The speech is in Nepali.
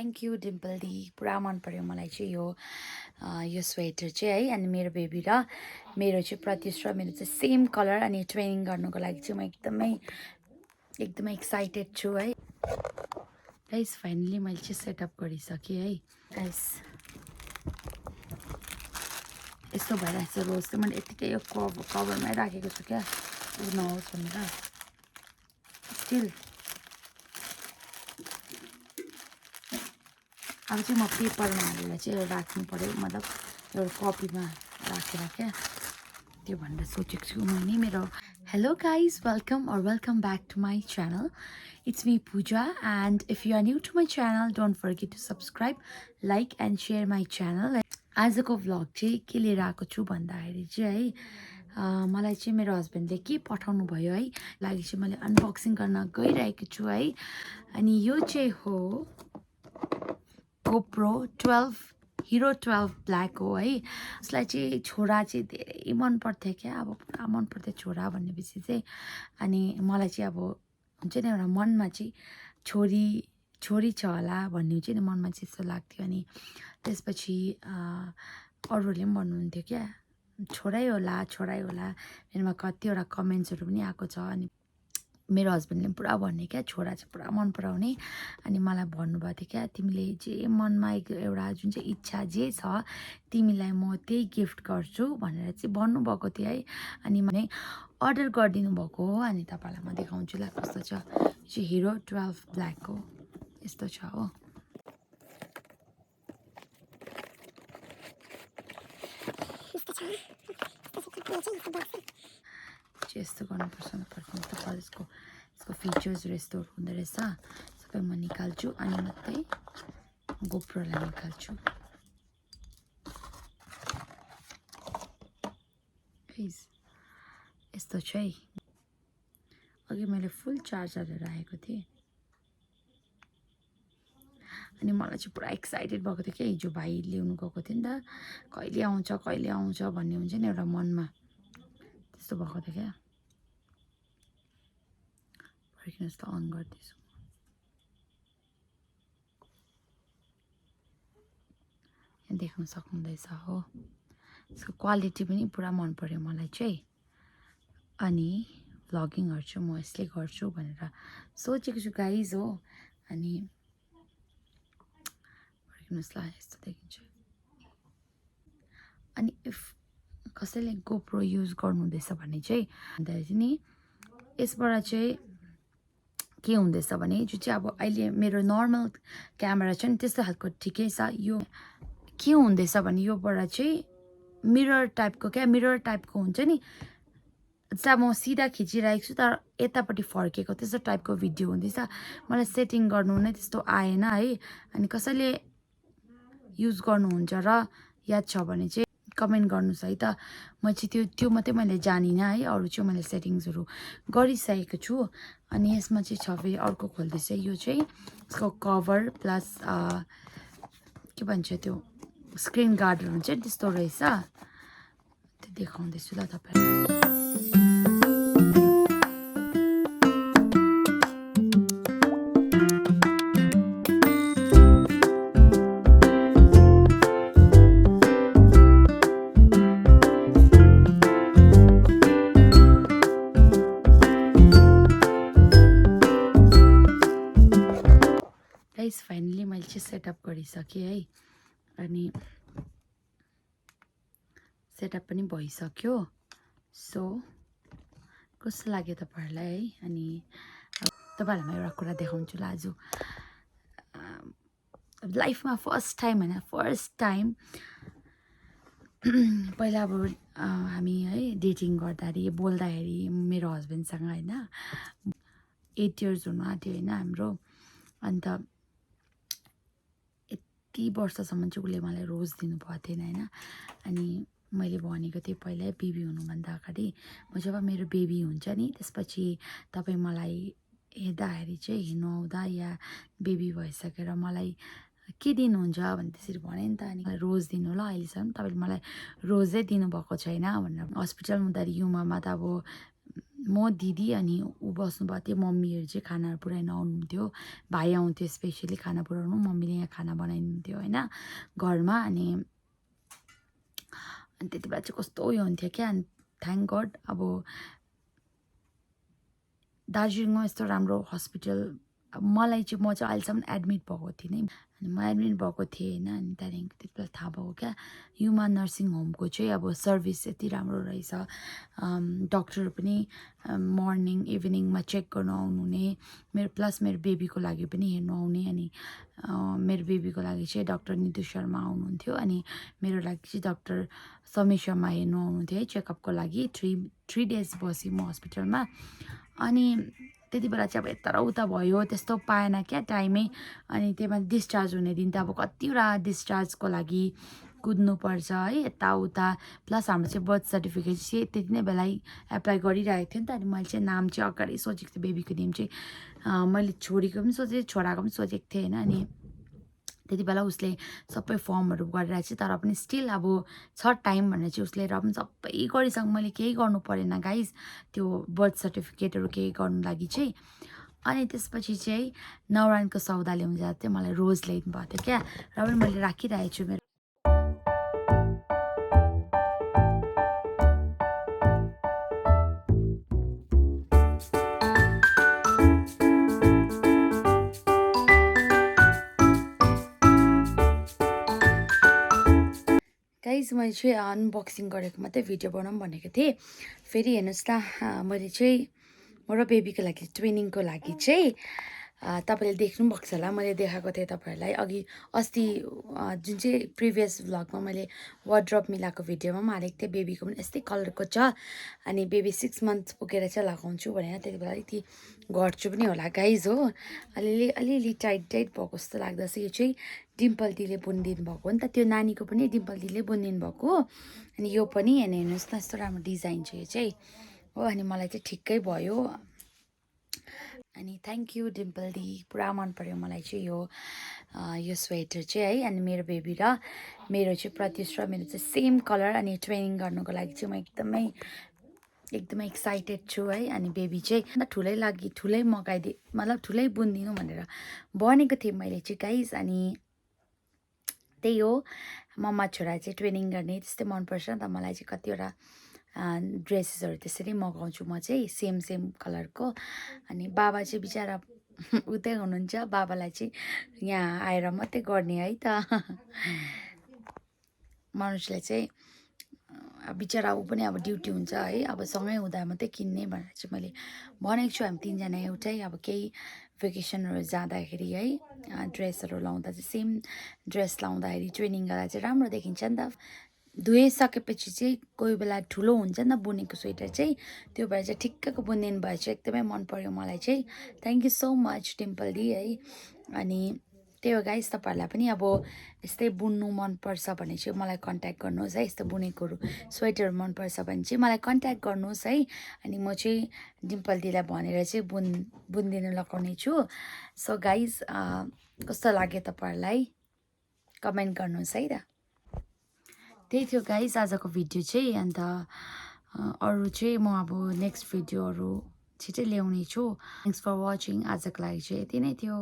थ्याङ्क यू डिम्पल दी पुरा मन पर्यो मलाई चाहिँ यो स्वेटर चाहिँ है अनि मेरो बेबी र मेरो चाहिँ प्रत्युष र मेरो चाहिँ सेम कलर अनि ट्रेनिङ गर्नुको लागि चाहिँ म एकदमै एक्साइटेड छु है गाइस फाइनली मैले चाहिँ सेटअप गरिसकेँ है गाइस यस्तो भइरहेको छ रोज चाहिँ मैले यतिकै यो कभरमै राखेको छु क्या नहोस् भनेर स्टिल अब चाहिँ म पेपरमा हालेर चाहिँ राख्नु पऱ्यो मतलब एउटा कपीमा राखेर क्या त्यो भनेर सोचेको छु मैले मेरो hello guys welcome back to my channel it's me Pooja and if you are new to my channel don't forget to subscribe like and share my channel आजको भ्लग चाहिँ के लिएर आएको छु भन्दाखेरि चाहिँ है मलाई चाहिँ मेरो हस्बेन्डले के पठाउनु भयो है लागि चाहिँ मैले अनबक्सिङ गर्न गइरहेको छु है अनि यो चाहिँ हो GoPro 12 Hero 12 ब्ल्याक हो है उसलाई चाहिँ छोरा चाहिँ धेरै मन पर्थ्यो क्या अब पुरा मन पर्थ्यो छोरा भनेपछि चाहिँ अनि मलाई चाहिँ अब हुन्छ नि एउटा मनमा चाहिँ छोरी छ होला भन्ने चाहिँ नि मनमा चाहिँ यस्तो लाग्थ्यो अनि त्यसपछि अरूहरूले पनि भन्नुहुन्थ्यो क्या छोरै होला मेरोमा कतिवटा कमेन्ट्सहरू पनि आएको छ अनि मेरो हस्बेन्डले पनि पुरा भन्ने क्या छोरा चाहिँ पुरा मन पराउने अनि मलाई भन्नुभएको थियो क्या तिमीले जे मनमा एउटा जुन चाहिँ इच्छा जे छ तिमीलाई म त्यही गिफ्ट गर्छु भनेर चाहिँ भन्नुभएको थियो है अनि मैले अर्डर गरिदिनु भएको हो अनि तपाईँलाई म देखाउँछु ल कस्तो छ यो चाहिँ हिरो 12 ब्ल्याक हो यस्तो छ हो यस्तो गर्नुपर्छ फर्किनु त यसको फिचर्सहरू यस्तोहरू हुँदो रहेछ सबै म निकाल्छु अनि मात्रै गोप्रोलाई निकाल्छु यस्तो छ है अघि मैले फुल चार्जर राखेको थिएँ अनि मलाई चाहिँ पुरा एक्साइटेड भएको थियो क्या हिजो भाइ ल्याउनु गएको थियो नि त कहिले आउँछ भन्ने हुन्छ नि एउटा मनमा त्यस्तो भएको थियो क्या फर्किनुहोस् त अन गर्दैछु यहाँ देख्न सक्नुहुँदैछ हो यसको क्वालिटी पनि पुरा मन पर्यो मलाई चाहिँ अनि भ्लगिङहरू चाहिँ म यसले गर्छु भनेर सोचेको छु गाइज हो अनि फर्किनुहोस् ल यस्तो देखिन्छ अनि इफ कसैले गोप्रो युज गर्नुहुँदैछ भने चाहिँ भन्दाखेरि नि यसबाट चाहिँ के हुँदैछ भने जो चाहिँ अब अहिले मेरो नर्मल क्यामेरा छ नि त्यस्तो खालको ठिकै छ यो के हुँदैछ भने योबाट चाहिँ मिरर टाइपको हुन्छ नि जस्तै म सिधा खिचिरहेको छु तर यतापट्टि फर्केको त्यस्तो टाइपको भिडियो हुँदैछ मलाई सेटिङ गर्नु नै त्यस्तो आएन है अनि कसैले युज गर्नुहुन्छ र याद छ भने चाहिँ कमेन्ट गर्नुहोस् है त म चाहिँ त्यो मात्रै मैले जानिनँ है अरू चाहिँ मैले सेटिङ्सहरू गरिसकेको छु अनि यसमा चाहिँ छ फेरि अर्को खोल्दैछ यो चाहिँ यसको कभर प्लस के भन्छ त्यो स्क्रिन गार्डहरू हुन्छ नि त्यस्तो रहेछ त्यो देखाउँदैछु ल तपाईँलाई फाइनली मैले चाहिँ सेटअप गरिसकेँ है अनि सेटअप पनि भइसक्यो सो कस्तो लाग्यो तपाईँहरूलाई है अनि तपाईँहरूलाई म एउटा कुरा देखाउँछु ल आज लाइफमा फर्स्ट टाइम पहिला अब हामी है डेटिङ गर्दाखेरि बोल्दाखेरि मेरो हस्बेन्डसँग होइन 8 इयर्स हुनु आँट्यो होइन हाम्रो अन्त यति वर्षसम्म चाहिँ उसले मलाई रोज दिनुभएको थिएन होइन अनि मैले भनेको थिएँ पहिल्यै बेबी हुनुभन्दा अगाडि म जब मेरो बेबी हुन्छ नि त्यसपछि तपाईँ मलाई हेर्दाखेरि चाहिँ हेर्नु आउँदा या बेबी भइसकेर मलाई के दिनुहुन्छ भने त्यसरी भने नि त अनि रोज दिनु ल अहिलेसम्म तपाईँले मलाई रोजै दिनुभएको छैन भनेर हस्पिटलमा हुँदाखेरि युमामा त अब म दिदी अनि ऊ बस्नुभएको थियो मम्मीहरू चाहिँ खानाहरू पुऱ्याइन आउनुहुन्थ्यो भाइ आउँथ्यो स्पेसली खाना पुऱ्याउनु मम्मीले यहाँ खाना बनाइदिनुहुन्थ्यो होइन घरमा अनि त्यति बेला चाहिँ कस्तो उयो हुन्थ्यो क्या अनि थ्याङ्क गड अब दार्जिलिङमा यस्तो राम्रो हस्पिटल मलाई चाहिँ म चाहिँ अहिलेसम्म एडमिट भएको थिइनँ अनि म एडमिट भएको थिएँ होइन अनि त्यहाँदेखि त्यति बेला थाहा भयो क्या युमा नर्सिङ होमको चाहिँ अब सर्भिस यति राम्रो रहेछ डक्टर पनि मर्निङ इभिनिङमा चेक गर्न आउनुहुने मेरो बेबीको लागि पनि हेर्नु आउने अनि मेरो बेबीको लागि चाहिँ डक्टर नितु शर्मा आउनुहुन्थ्यो अनि मेरो लागि चाहिँ डक्टर समीर शर्मा हेर्नु आउनुहुन्थ्यो है चेकअपको लागि थ्री डेज बसेँ म हस्पिटलमा अनि त्यति बेला चाहिँ अब यता र उता भयो त्यस्तो पाएन क्या टाइमै अनि त्यहीमा डिस्चार्ज हुने दिन त अब कतिवटा डिस्चार्जको लागि कुद्नुपर्छ है यताउता प्लस हाम्रो चाहिँ बर्थ सर्टिफिकेट चाहिँ त्यति नै बेलै एप्लाई गरिरहेको थियो नि त अनि मैले चाहिँ नाम चाहिँ अगाडि सोचेको थिएँ बेबीको नेम चाहिँ मैले छोरीको पनि सोचेँ छोराको पनि सोचेको थिएँ होइन अनि त्यति बेला उसले सबै फर्महरू गरेर चाहिँ तर पनि स्टिल अब छ टाइम भनेर चाहिँ उसले र पनि सबै गरिसक्नु मैले केही गर्नु परेन गाइज त्यो बर्थ सर्टिफिकेटहरू केही गर्नु लागि चाहिँ अनि त्यसपछि चाहिँ नवरानको सौदा ल्याउनु जाँदा चाहिँ मलाई रोज ल्याइदिनु भएको थियो क्या र पनि मैले राखिरहेको छु मेरो गाइज मैले चाहिँ अनबक्सिङ गरेको मात्रै भिडियो बनाऊँ भनेको थिएँ फेरि हेर्नुहोस् त मैले चाहिँ म र बेबीको लागि ट्विनिङको लागि चाहिँ तपाईँले देख्नु पनि भएको छ होला मैले देखाएको थिएँ तपाईँहरूलाई अघि अस्ति जुन चाहिँ प्रिभियस भ्लगमा मैले वार्डरोब मिलाएको भिडियोमा पनि हालेको थिएँ बेबीको पनि यस्तै कलरको छ अनि बेबी 6 मन्थ पुगेर चाहिँ लगाउँछु भनेर त्यति बेला यति गर्छु पनि होला गाइज हो अलिअलि टाइट भएको जस्तो लाग्दछ यो चाहिँ डिम्पल दीले बुनिदिनु भएको हो नि त त्यो नानीको पनि डिम्पल दीले बुनिदिनु भएको अनि यो पनि हेर्नुहोस् न यस्तो राम्रो डिजाइन छ यो चाहिँ हो अनि मलाई चाहिँ ठिक्कै भयो अनि थ्याङ्क यू डिम्पल दी पुरा मन पर्यो मलाई चाहिँ यो स्वेटर चाहिँ है अनि मेरो बेबी र मेरो चाहिँ प्रत्युष र मेरो चाहिँ सेम कलर अनि ट्रेनिङ गर्नुको लागि चाहिँ म एकदमै एक्साइटेड छु है अनि बेबी चाहिँ ठुलै मगाइदिए मतलब ठुलै बुनिदिनु भनेर भनेको थिएँ मैले चाहिँ गाइज अनि त्यही हो मम्मा छोरा चाहिँ ट्रेनिङ गर्ने त्यस्तै मनपर्छ नि त मलाई चाहिँ कतिवटा ड्रेसेसहरू त्यसरी मगाउँछु म चाहिँ सेम कलरको अनि बाबा चाहिँ बिचरा उतै हुनुहुन्छ बाबालाई चाहिँ यहाँ आएर मात्रै गर्ने है त मनुष्यले चाहिँ बिचरा ऊ पनि अब ड्युटी हुन्छ है अब सँगै हुँदा मात्रै किन्ने भनेर चाहिँ मैले भनेको छु हामी तिनजना एउटै अब केही भेकेसनहरू जाँदाखेरि है ड्रेसहरू लाउँदा चाहिँ सेम ड्रेस लाउँदाखेरि ट्रेनिङ गर्दा चाहिँ राम्रो देखिन्छ नि त धोइसकेपछि चाहिँ कोही बेला ठुलो हुन्छ नि त बुनेको स्वेटर चाहिँ त्यो भएर चाहिँ ठिक्कको बुनिदिनु भए चाहिँ एकदमै मन पर्यो मलाई चाहिँ thank you so much Dimple दी है अनि त्यही हो गाइस तपाईँहरूलाई पनि अब यस्तै बुन्नु मनपर्छ भने चाहिँ मलाई कन्ट्याक्ट गर्नुहोस् है यस्तो बुनेकोहरू स्वेटर मनपर्छ भने चाहिँ मलाई कन्ट्याक्ट गर्नुहोस् है अनि म चाहिँ डिम्पल दीलाई भनेर चाहिँ बुनिदिनु लगाउने छु सो गाइस कस्तो लाग्यो तपाईँहरूलाई कमेन्ट गर्नुहोस् है त त्यही थियो गाइस आजको भिडियो चाहिँ अन्त अरू चाहिँ म अब नेक्स्ट भिडियोहरू छिटै ल्याउने छु थ्याङ्क्स फर वाचिङ आजको लागि चाहिँ यति नै थियो